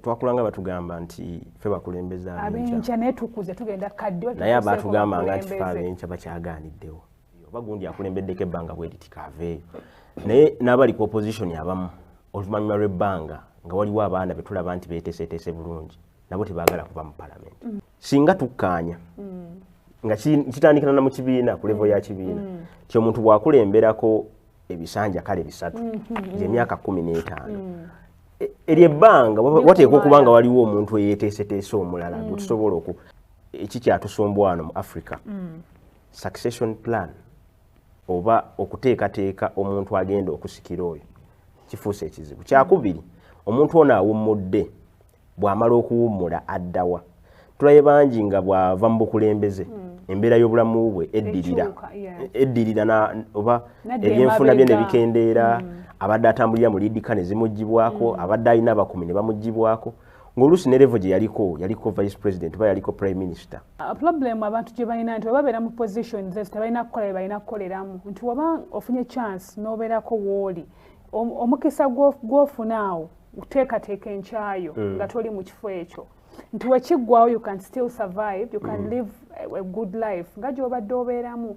twakulanga batugamba nti fe bakulembeze abencha netukuze tugenda kaddo naye abatugamba nga nti abencha bakyaganiddewo oba gundi akulembeddeko ebbanga bwe litikaveeyo naye n'abali ku opposition abamu oluvannyuma lw'ebbanga nga waliwo abaana betulaba nti beeteeseteese bulungi nabo tebaagala kuva mu palamenti singa tukkaanya nga kitandikira na mu kibiina ku levo ya kibiina ti omuntu bwakulemberako ebisanja kale bisatu gy'emyaka 15 eri ebbanga wateekwa okuba nga waliwo omuntu eyeeteeseteese omulala tusobola ekikyatusumba wano mu Africa succession plan oba okuteekateeka omuntu agenda okusikira oyo kifuuse ekizibu. Kyakubiri omuntu ono awummudde bw'amala okuwummula addawa tulaye bangi nga bw'ava mu bukulembeze embeera y'obulamu bwe eddirira oba ebyenfuna bye ne bikendeera abadde atambulira mu liidika ne zimugibwako abadde alina abakumi ne bamugibwako ng'oluusi ne levo gye yaliko vice president oba yaliko prime minister. Problem abantu gye balina nti babeera mu positions tebalina kukola bye balina kukoleramu nti waba ofunye chance n'obeerako wooli omukisa gw'ofunaawo uteekateeka enkyayo nga toli mu kifo ekyo nti wekiggwawo you can still survive, you can live a good life nga gy'obadde obeeramu.